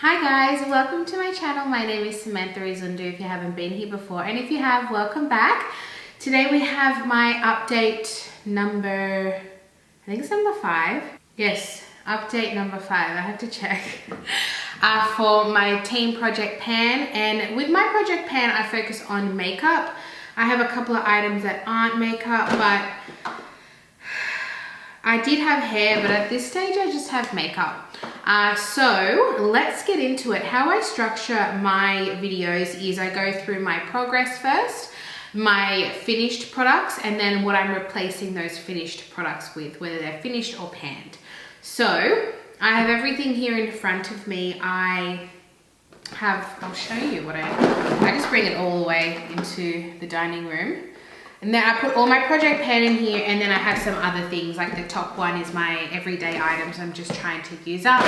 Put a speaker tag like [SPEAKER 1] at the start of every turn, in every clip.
[SPEAKER 1] Hi guys, welcome to my channel. My name is Samantha Izundu if you haven't been here before, and if you have, welcome back. Today we have my update number, I think it's number 5. Yes, update number 5, I have to check. For my Team Project Pan, and with my Project Pan I focus on makeup. I have a couple of items that aren't makeup, but I did have hair, but at this stage I just have makeup. So let's get into it. How I structure my videos is I go through my progress first, my finished products, and then what I'm replacing those finished products with, whether they're finished or panned. So I have everything here in front of me. I'll show you what I just bring it all the way into the dining room. And then I put all my Project Pan in here, and then I have some other things, like the top one is my everyday items I'm just trying to use up,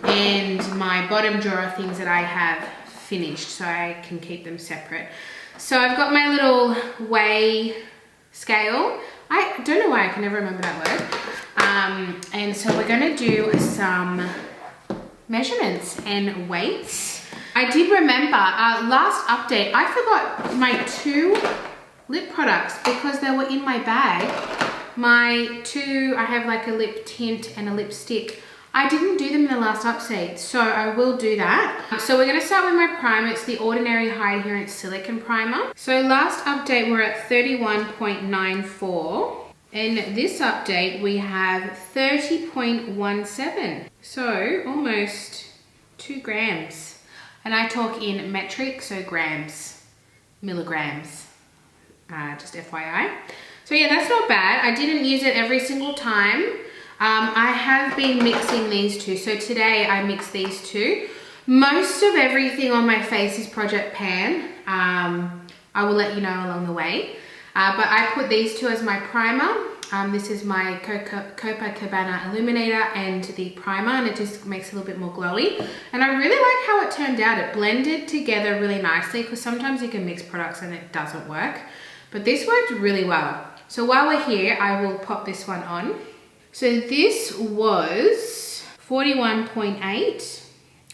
[SPEAKER 1] and my bottom drawer are things that I have finished so I can keep them separate. So I've got my little weigh scale. I don't know why I can never remember that word. And so we're going to do some measurements and weights. I did remember last update I forgot my 2 lip products because they were in my bag. I have like a lip tint and a lipstick. I didn't do them in the last update, so I will do that. So we're gonna start with my primer. It's the Ordinary High Adherence Silicone Primer. So last update we're at 31.94. And this update we have 30.17. So almost 2 grams. And I talk in metric, so grams, milligrams. Just FYI. So yeah, that's not bad. I didn't use it every single time. I have been mixing these two. So today I mixed these two. Most of everything on my face is Project Pan. I will let you know along the way. But I put these two as my primer. This is my Copacabana Illuminator and the primer, and it just makes it a little bit more glowy. And I really like how it turned out. It blended together really nicely, because sometimes you can mix products and it doesn't work. But this worked really well. So while we're here, I will pop this one on. So this was 41.8.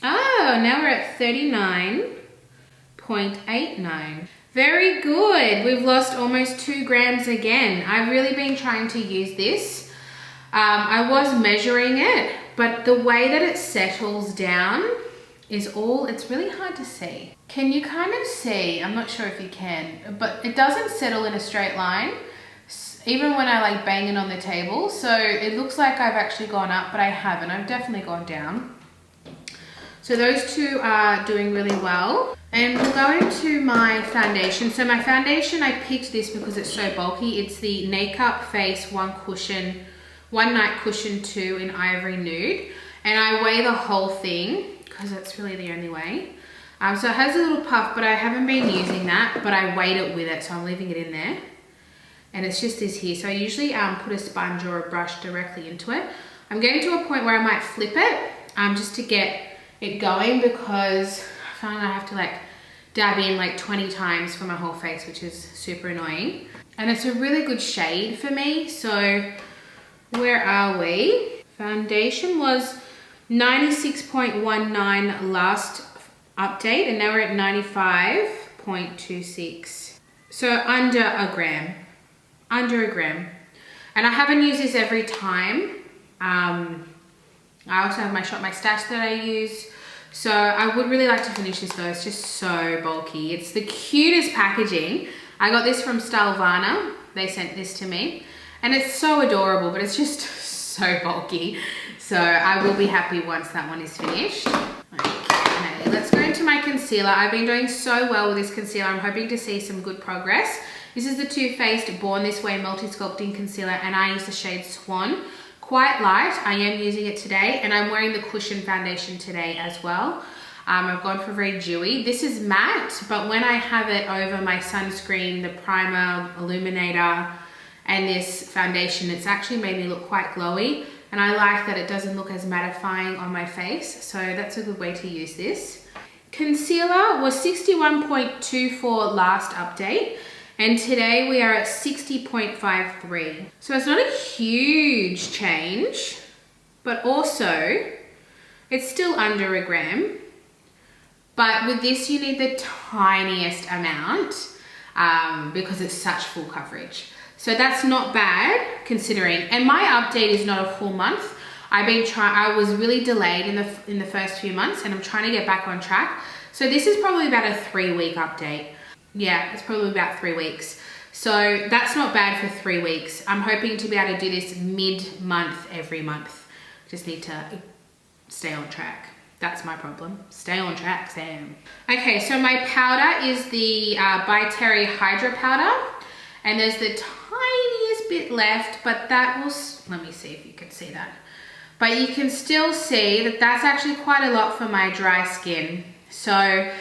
[SPEAKER 1] Oh, now we're at 39.89. Very good. We've lost almost 2 grams again. I've really been trying to use this. I was measuring it, but the way that it settles down is it's really hard to see. Can you kind of see? I'm not sure if you can, but it doesn't settle in a straight line, even when I like bang it on the table. So it looks like I've actually gone up, but I haven't. I've definitely gone down. So those two are doing really well. And we'll go into my foundation. So my foundation, I picked this because it's so bulky. It's the Nakeup Face One Night Cushion 2 in Ivory Nude. And I weigh the whole thing because that's really the only way. So it has a little puff, but I haven't been using that, but I weighed it with it, so I'm leaving it in there. And it's just this here. So I usually put a sponge or a brush directly into it. I'm getting to a point where I might flip it just to get it going, because I find I have to like dab in like 20 times for my whole face, which is super annoying. And it's a really good shade for me. So where are we? Foundation was 96.19 last update, and now we're at 95.26. So under a gram. And I haven't used this every time. I also have my stash that I use. So I would really like to finish this though. It's just so bulky. It's the cutest packaging. I got this from Stelvana. They sent this to me. And it's so adorable, but it's just so bulky. So I will be happy once that one is finished. Okay, let's go into my concealer. I've been doing so well with this concealer. I'm hoping to see some good progress. This is the Too Faced Born This Way Multi-Sculpting Concealer, and I use the shade Swan. Quite light. I am using it today, and I'm wearing the Cushion foundation today as well. I've gone for very dewy. This is matte, but when I have it over my sunscreen, the primer, illuminator, and this foundation, it's actually made me look quite glowy. And I like that it doesn't look as mattifying on my face. So that's a good way to use this. Concealer was 61.24 last update. And today we are at 60.53. So it's not a huge change, but also It's still under a gram, but with this you need the tiniest amount because it's such full coverage. So that's not bad considering. And my update is not a full month. I was really delayed in the first few months, and I'm trying to get back on track. So this is probably about a 3-week update. Yeah, it's probably about 3 weeks. So that's not bad for 3 weeks. I'm hoping to be able to do this mid-month every month. Just need to stay on track. That's my problem. Stay on track, Sam. Okay, so my powder is the by Terry HyraPowder, and there's the tiniest bit left, but that will, let me see if you can see that. But you can still see that that's actually quite a lot for my dry skin. So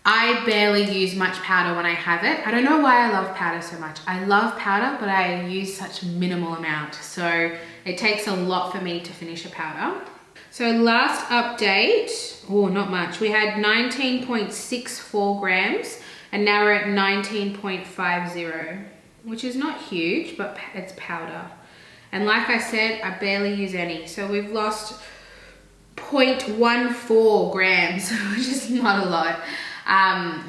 [SPEAKER 1] I barely use much powder when I have it. I don't know why I love powder so much. I love powder, but I use such minimal amount. So it takes a lot for me to finish a powder. So last update, oh, not much. We had 19.64 grams, and now we're at 19.50, which is not huge, but it's powder. And like I said, I barely use any. So we've lost 0.14 grams, which is not a lot.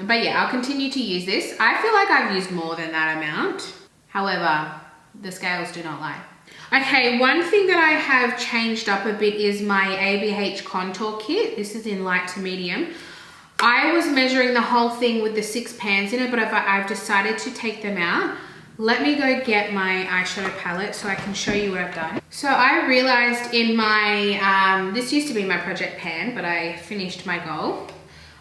[SPEAKER 1] But yeah, I'll continue to use this. I feel like I've used more than that amount. However, the scales do not lie. Okay, one thing that I have changed up a bit is my ABH Contour Kit. This is in light to medium. I was measuring the whole thing with the 6 pans in it, but I've decided to take them out. Let me go get my eyeshadow palette so I can show you what I've done. So I realized in my, this used to be my project pan, but I finished my goal.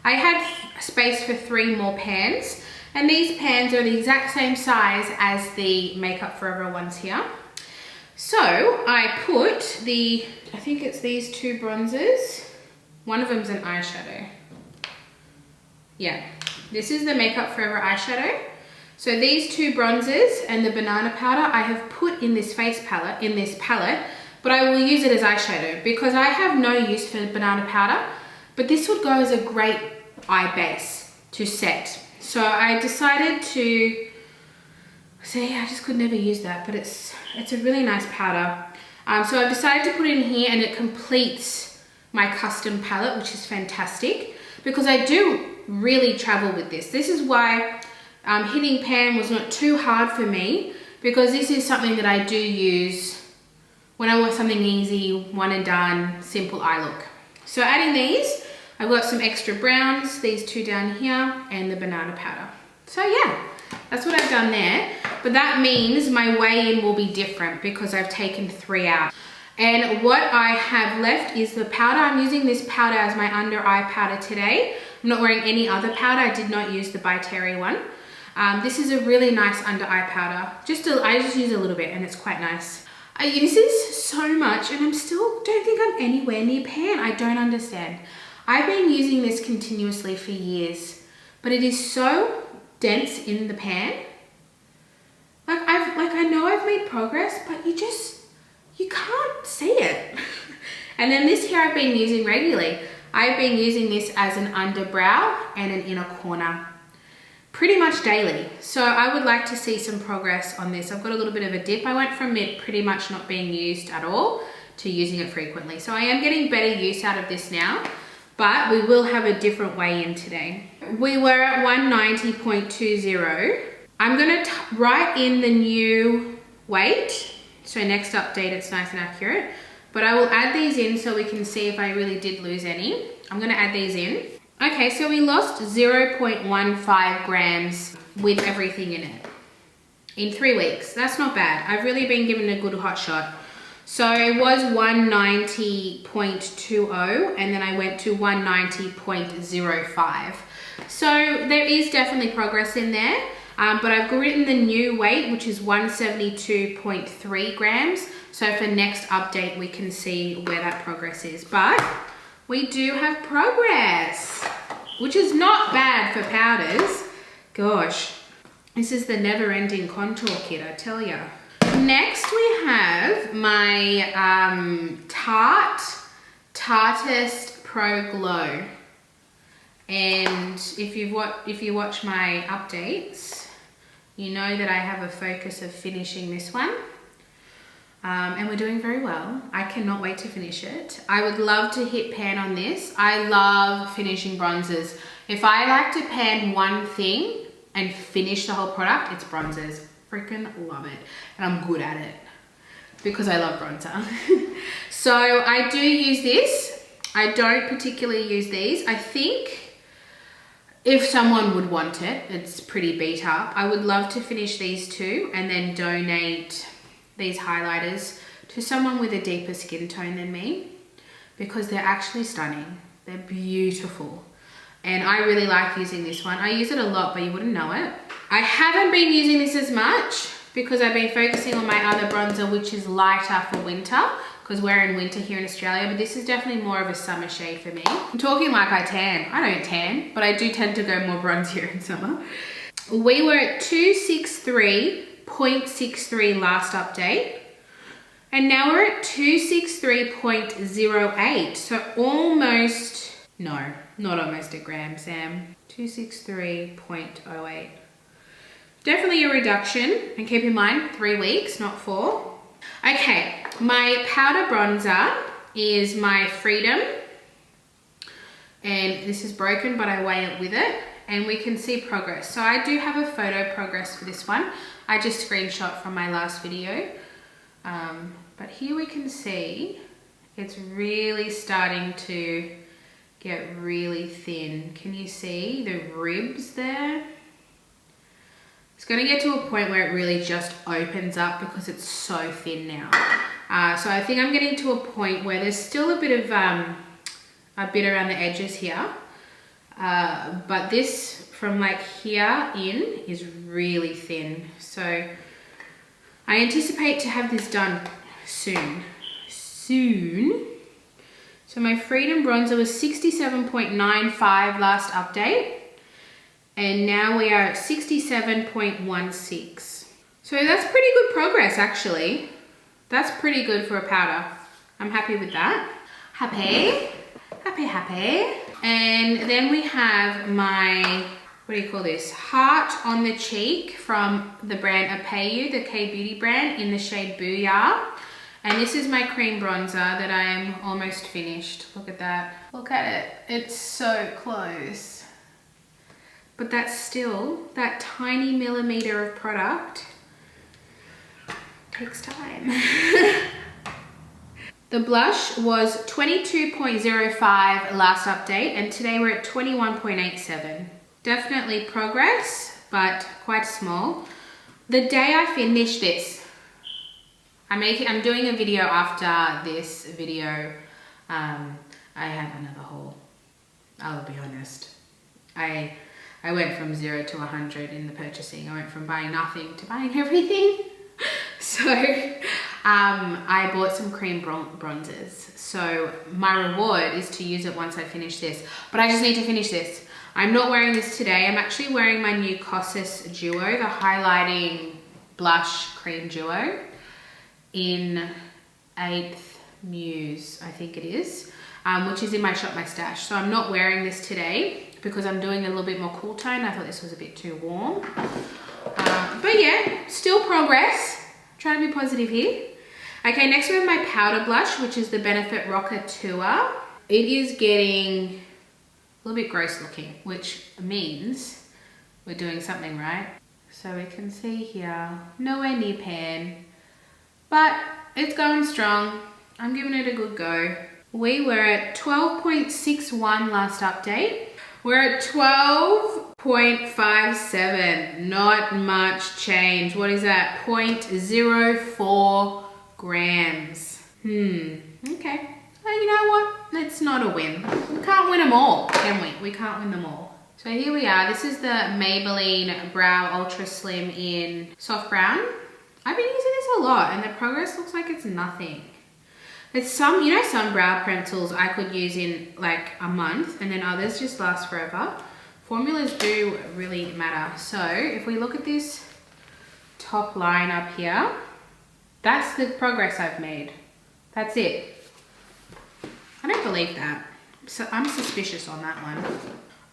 [SPEAKER 1] I had space for 3 more pans, and these pans are the exact same size as the Makeup Forever ones here. So I put I think it's these 2 bronzers. One of them's an eyeshadow. Yeah, this is the Makeup Forever eyeshadow. So these 2 bronzers and the banana powder I have put in this palette, but I will use it as eyeshadow because I have no use for banana powder, but this would go as a great eye base to set. So I decided to, see, I just could never use that, but it's a really nice powder. So I've decided to put it in here, and it completes my custom palette, which is fantastic because I do really travel with this. This is why hitting pan was not too hard for me, because this is something that I do use when I want something easy, one and done, simple eye look. So adding these, I've got some extra browns, these 2 down here, and the banana powder. So yeah, that's what I've done there. But that means my weigh-in will be different because I've taken 3 out. And what I have left is the powder. I'm using this powder as my under eye powder today. I'm not wearing any other powder. I did not use the by Terry one. This is a really nice under eye powder. I just use a little bit, and it's quite nice. I use this so much, and don't think I'm anywhere near pan. I don't understand. I've been using this continuously for years, but it is so dense in the pan. I know I've made progress, but you can't see it. And then this here I've been using regularly. I've been using this as an underbrow and an inner corner pretty much daily. So I would like to see some progress on this. I've got a little bit of a dip. I went from it pretty much not being used at all to using it frequently. So I am getting better use out of this now, but we will have a different weigh-in today. We were at 190.20. I'm gonna write in the new weight. So next update, it's nice and accurate. But I will add these in so we can see if I really did lose any. I'm gonna add these in. Okay, so we lost 0.15 grams with everything in it in 3 weeks. That's not bad. I've really been given a good hot shot. So it was 190.20, and then I went to 190.05. So there is definitely progress in there. But I've written the new weight, which is 172.3 grams. So for next update, we can see where that progress is. But we do have progress, which is not bad for powders. Gosh, this is the never-ending contour kit, I tell ya. Next, we have my Tartiest Pro Glow. And if you watch my updates, you know that I have a focus of finishing this one. And we're doing very well. I cannot wait to finish it. I would love to hit pan on this. I love finishing bronzers. If I like to pan one thing and finish the whole product, it's bronzers. Freaking love it. And I'm good at it because I love bronzer. So I do use this. I don't particularly use these. I think if someone would want it, it's pretty beat up. I would love to finish these two and then donate these highlighters to someone with a deeper skin tone than me, because they're actually stunning. They're beautiful. And I really like using this one. I use it a lot, but you wouldn't know it. I haven't been using this as much because I've been focusing on my other bronzer, which is lighter for winter, because we're in winter here in Australia, but this is definitely more of a summer shade for me. I'm talking like I tan. I don't tan, but I do tend to go more bronzier in summer. We were at 263.63 last update, and now we're at 263.08. So almost, no, not almost a gram, Sam. 263.08. Definitely a reduction, and keep in mind 3 weeks, not 4. Okay, my powder bronzer is my Freedom, and this is broken, but I weigh it with it, and we can see progress. So I do have a photo progress for this one. I just screenshot from my last video, but here we can see it's really starting to get really thin. Can you see the ribs there? It's going to get to a point where it really just opens up because it's so thin now. So I think I'm getting to a point where there's still a bit around the edges here. But this from like here in is really thin. So I anticipate to have this done soon. So my Freedom bronzer was 67.95 last update. And now we are at 67.16. So that's pretty good progress, actually. That's pretty good for a powder. I'm happy with that. Happy. And then we have my, what do you call this? Heart on the cheek from the brand Apieu, the K-Beauty brand, in the shade Booyah. And this is my cream bronzer that I am almost finished. Look at that. Look at it. It's so close. But that's still, that tiny millimeter of product takes time. The blush was 22.05 last update, and today we're at 21.87. Definitely progress, but quite small. The day I finish this, I'm doing a video after this video. I have another haul. I'll be honest. I went from 0 to 100 in the purchasing. I went from buying nothing to buying everything. So I bought some cream bronzers. So my reward is to use it once I finish this. But I just need to finish this. I'm not wearing this today. I'm actually wearing my new Kosas Duo, the highlighting blush cream duo in 8th Muse, I think it is, which is in my Shop My Stash. So I'm not wearing this today because I'm doing a little bit more cool tone. I thought this was a bit too warm. But yeah, still progress. Trying to be positive here. Okay, next we have my powder blush, which is the Benefit Rockateur. It is getting a little bit gross looking, which means we're doing something right. So we can see here, nowhere near pan, but it's going strong. I'm giving it a good go. We were at 12.61 last update. We're at 12.57, not much change. What is that? 0.04 grams. Okay. Well, you know what? It's not a win. We can't win them all, can we? We can't win them all. So here we are. This is the Maybelline Brow Ultra Slim in soft brown. I've been using this a lot and the progress looks like it's nothing. There's some, you know, some brow pencils I could use in like a month and then others just last forever. Formulas do really matter. So if we look at this top line up here, that's the progress I've made. That's it. I don't believe that. So I'm suspicious on that one.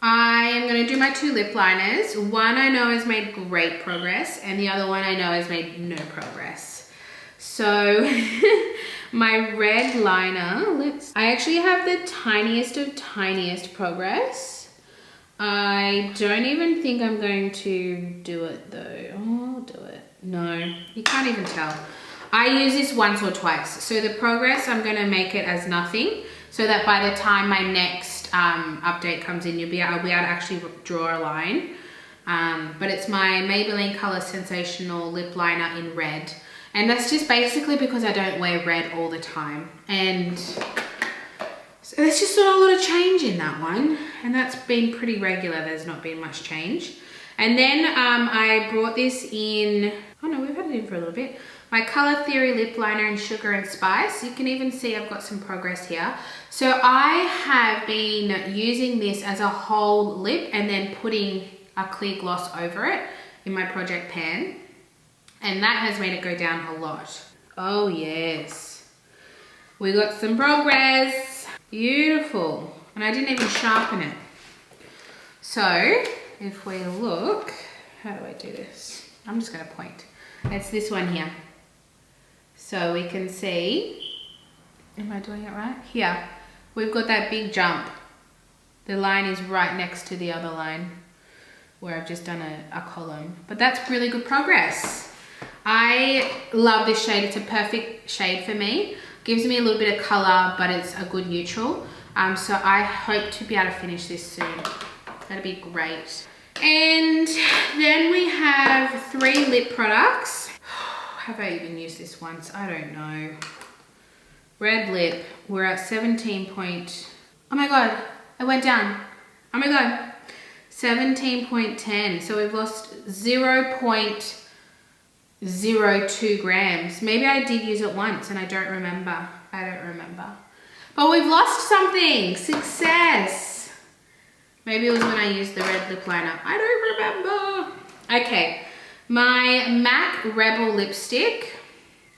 [SPEAKER 1] I am going to do my 2 lip liners. One I know has made great progress and the other one I know has made no progress. So my red liner, I actually have the tiniest of tiniest progress. I don't even think I'm going to do it though. Oh, I'll do it. No, you can't even tell. I use this once or twice. So the progress, I'm gonna make it as nothing so that by the time my next update comes in, I'll be able to actually draw a line. But it's my Maybelline Color Sensational Lip Liner in red. And that's just basically because I don't wear red all the time. And so there's just not a lot of change in that one. And that's been pretty regular. There's not been much change. And then I brought this in, oh no, we've had it in for a little bit. My Color Theory Lip Liner in Sugar and Spice. You can even see I've got some progress here. So I have been using this as a whole lip and then putting a clear gloss over it in my project pan. And that has made it go down a lot. Oh yes. We got some progress. Beautiful. And I didn't even sharpen it. So if we look, how do I do this? I'm just gonna point. It's this one here. So we can see, am I doing it right? Here, we've got that big jump. The line is right next to the other line where I've just done a column. But that's really good progress. I love this shade. It's a perfect shade for me. Gives me a little bit of color, but it's a good neutral. So I hope to be able to finish this soon. That'd be great. And then we have 3 lip products. Have I even used this once? I don't know. Red lip, we're at 17 point, oh my God, I went down. Oh my God, 17.10. So we've lost 0.02 grams. Maybe I did use it once and I don't remember. I don't remember. But we've lost something, success. Maybe it was when I used the red lip liner. I don't remember. Okay. My MAC Rebel lipstick.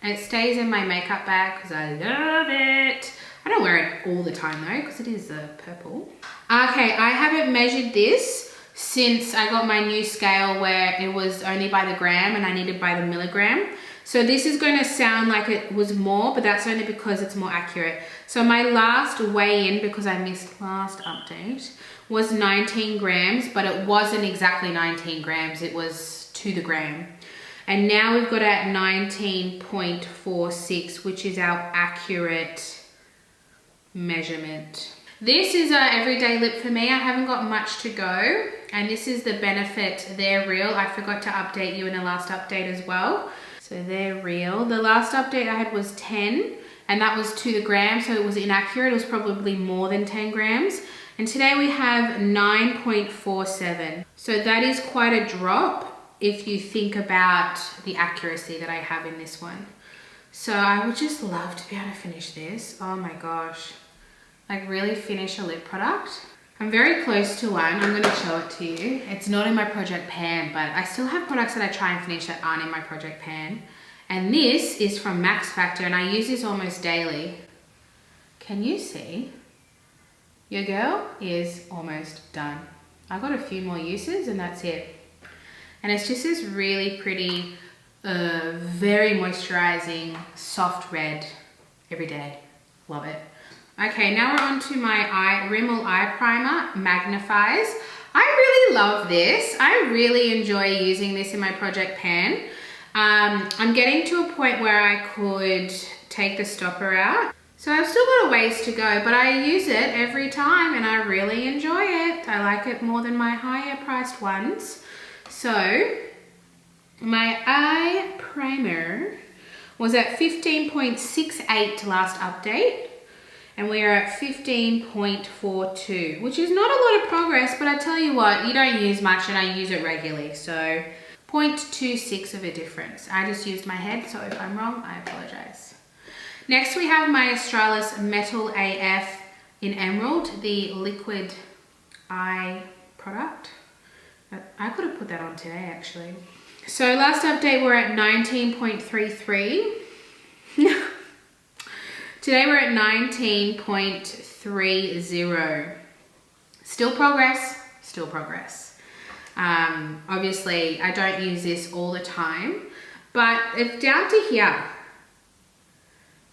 [SPEAKER 1] It stays in my makeup bag because I love it. I don't wear it all the time though because it is purple. Okay, I haven't measured this since I got my new scale where it was only by the gram and I needed by the milligram. So this is going to sound like it was more, but that's only because it's more accurate. So my last weigh-in, because I missed last update, was 19 grams, but it wasn't exactly 19 grams. It was to the gram. And now we've got it at 19.46, which is our accurate measurement. This is an everyday lip for me. I haven't got much to go. And this is the Benefit They're Real. I forgot to update you in the last update as well. So they're real. The last update I had was 10 and that was to the gram. So it was inaccurate. It was probably more than 10 grams. And today we have 9.47. So that is quite a drop if you think about the accuracy that I have in this one. So I would just love to be able to finish this. Oh my gosh. Like really finish a lip product. I'm very close to one. I'm going to show it to you. It's not in my project pan, but I still have products that I try and finish that aren't in my project pan. And this is from Max Factor and I use this almost daily. Can you see? Your girl is almost done. I've got a few more uses and that's it. And it's just this really pretty, very moisturizing, soft red every day. Love it. Okay, now we're on to my Rimmel Eye Primer, Magnifies. I really love this. I really enjoy using this in my project pan. I'm getting to a point where I could take the stopper out. So I've still got a ways to go, but I use it every time and I really enjoy it. I like it more than my higher priced ones. So my eye primer was at 15.68 last update and we are at 15.42, which is not a lot of progress, but I tell you what, you don't use much and I use it regularly. So 0.26 of a difference. I just used my head, so if I'm wrong, I apologize. Next we have my Australis Metal AF in Emerald, the liquid eye product. I could have put that on today actually. So last update we're at 19.33. Today we're at 19.30. Still progress, still progress. Obviously I don't use this all the time, but it's down to here.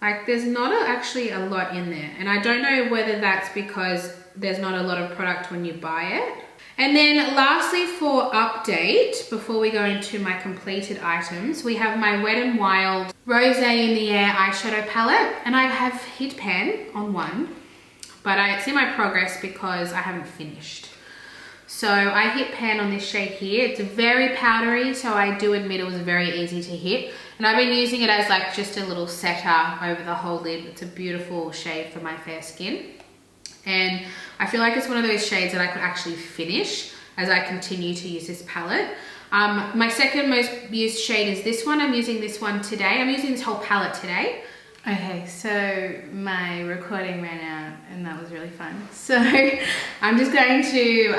[SPEAKER 1] Like there's not actually a lot in there. And I don't know whether that's because there's not a lot of product when you buy it. And then lastly for update, before we go into my completed items, we have my Wet n Wild Rose in the Air eyeshadow palette. And I have hit pan on one, but it's in my progress because I haven't finished. So I hit pan on this shade here. It's very powdery, so I do admit it was very easy to hit. And I've been using it as like just a little setter over the whole lid. It's a beautiful shade for my fair skin. And I feel like it's one of those shades that I could actually finish as I continue to use this palette. My second most used shade is this one. I'm using this one today. I'm using this whole palette today. Okay, so my recording ran out and that was really fun. So I'm just going to,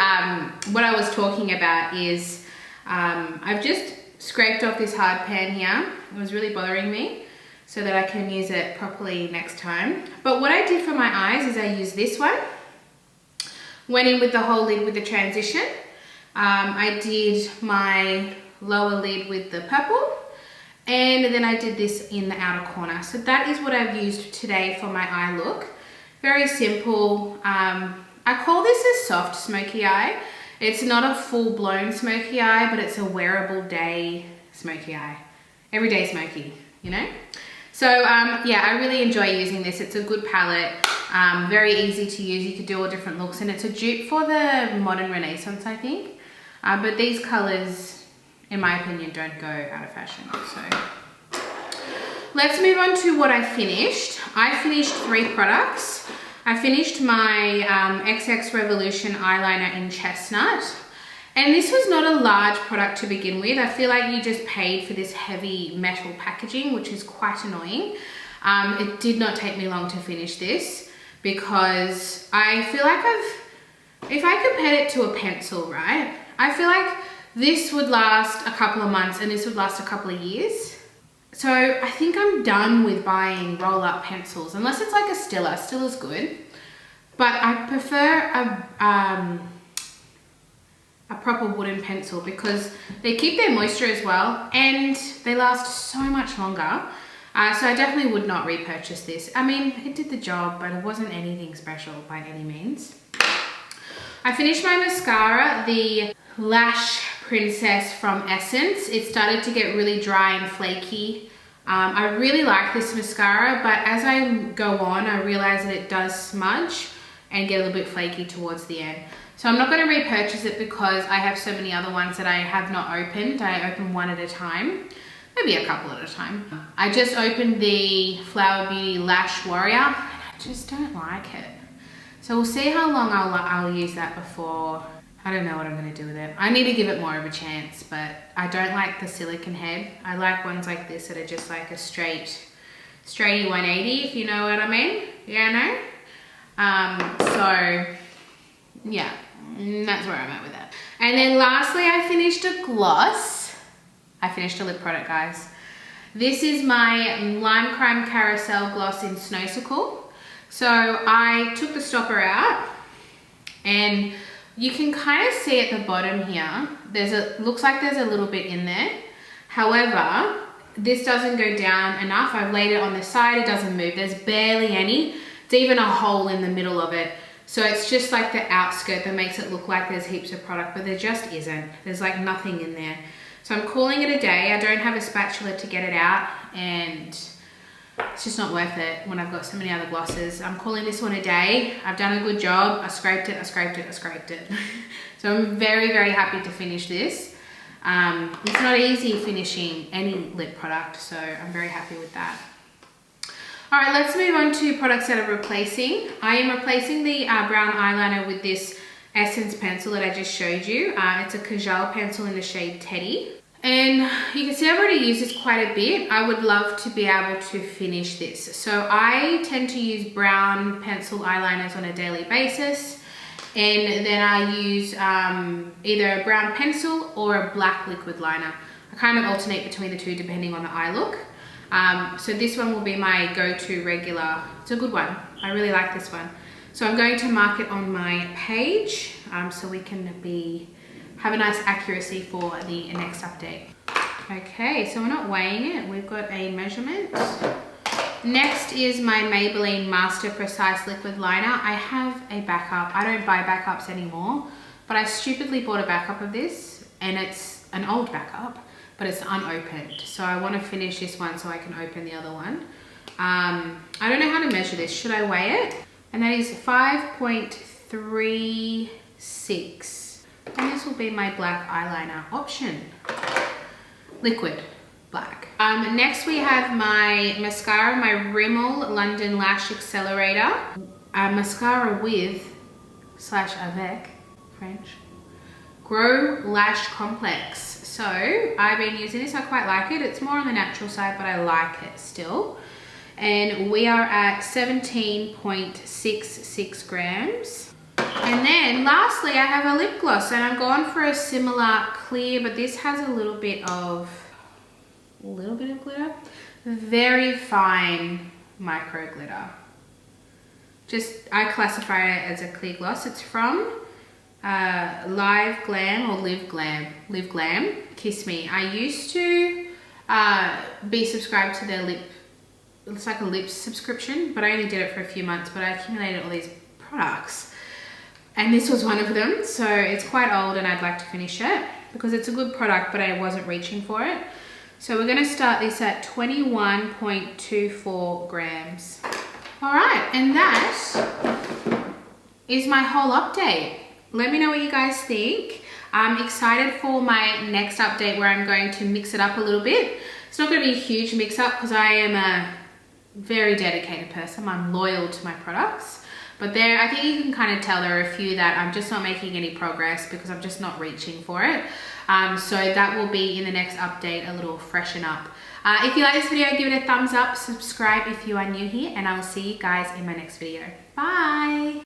[SPEAKER 1] what I was talking about is I've just scraped off this hard pan here. It was really bothering me, so that I can use it properly next time. But what I did for my eyes is I used this one. Went in with the whole lid with the transition. I did my lower lid with the purple. And then I did this in the outer corner. So that is what I've used today for my eye look. Very simple. I call this a soft smoky eye. It's not a full-blown smoky eye, but it's a wearable day smoky eye. Everyday smoky, you know? So yeah, I really enjoy using this. It's a good palette, very easy to use. You could do all different looks, and it's a dupe for the Modern Renaissance, I think. But these colors, in my opinion, don't go out of fashion. So let's move on to what I finished. I finished 3 products. I finished my XX Revolution eyeliner in Chestnut. And this was not a large product to begin with. I feel like you just paid for this heavy metal packaging, which is quite annoying. It did not take me long to finish this because I feel like if I compared it to a pencil, right? I feel like this would last a couple of months and this would last a couple of years. So I think I'm done with buying roll-up pencils, unless it's like a Stila. Stila's good. But I prefer a proper wooden pencil because they keep their moisture as well and they last so much longer. So I definitely would not repurchase this. I mean, it did the job, but it wasn't anything special by any means. I finished my mascara, the Lash Princess from Essence. It started to get really dry and flaky. I really like this mascara, but as I go on, I realize that it does smudge and get a little bit flaky towards the end. So I'm not going to repurchase it because I have so many other ones that I have not opened. I open one at a time, maybe a couple at a time. I just opened the Flower Beauty Lash Warrior and I just don't like it. So we'll see how long I'll use that before. I don't know what I'm going to do with it. I need to give it more of a chance, but I don't like the silicone head. I like ones like this that are just like a straighty 180, if you know what I mean. Yeah, no? So yeah, that's where I'm at with that. And then lastly, I finished a gloss. I finished a lip product, guys. This is my Lime Crime Carousel gloss in Snowsicle. So I took the stopper out and you can kind of see at the bottom here, looks like there's a little bit in there. However, this doesn't go down enough. I've laid it on the side, it doesn't move. There's barely any. It's even a hole in the middle of it. So it's just like the outskirt that makes it look like there's heaps of product, but there just isn't. There's like nothing in there. So I'm calling it a day. I don't have a spatula to get it out and it's just not worth it when I've got so many other glosses. I'm calling this one a day. I've done a good job. I scraped it, I scraped it, I scraped it. So I'm very, very happy to finish this. It's not easy finishing any lip product, so I'm very happy with that. All right, let's move on to products that are replacing. I am replacing the brown eyeliner with this Essence pencil that I just showed you. It's a Kajal pencil in the shade Teddy. And you can see I've already used this quite a bit. I would love to be able to finish this. So I tend to use brown pencil eyeliners on a daily basis. And then I use either a brown pencil or a black liquid liner. I kind of alternate between the two depending on the eye look. So this one will be my go-to regular. It's a good one. I really like this one. So I'm going to mark it on my page so we can have a nice accuracy for the next update. Okay, so we're not weighing it. We've got a measurement. Next is my Maybelline Master Precise Liquid Liner. I have a backup. I don't buy backups anymore, but I stupidly bought a backup of this, and it's an old backup, but it's unopened. So I want to finish this one so I can open the other one. I don't know how to measure this. Should I weigh it? And that is 5.36. And this will be my black eyeliner option. Liquid black. Next we have my mascara, my Rimmel London Lash Accelerator. Mascara with / avec, French, Grow Lash Complex. So I've been using this, I quite like it. It's more on the natural side, but I like it still. And we are at 17.66 grams. And then lastly, I have a lip gloss, and I'm going for a similar clear, but this has a little bit of glitter. Very fine micro glitter. I classify it as a clear gloss. It's from Live Glam or Live Glam, Kiss Me. I used to be subscribed to their lip, it's like a lip subscription, but I only did it for a few months, but I accumulated all these products. And this was one of them, so it's quite old and I'd like to finish it because it's a good product, but I wasn't reaching for it. So we're gonna start this at 21.24 grams. All right, and that is my whole update. Let me know what you guys think. I'm excited for my next update where I'm going to mix it up a little bit. It's not gonna be a huge mix up because I am a very dedicated person. I'm loyal to my products. But I think you can kind of tell there are a few that I'm just not making any progress because I'm just not reaching for it. So that will be in the next update, a little freshen up. If you like this video, give it a thumbs up, subscribe if you are new here, and I'll see you guys in my next video. Bye.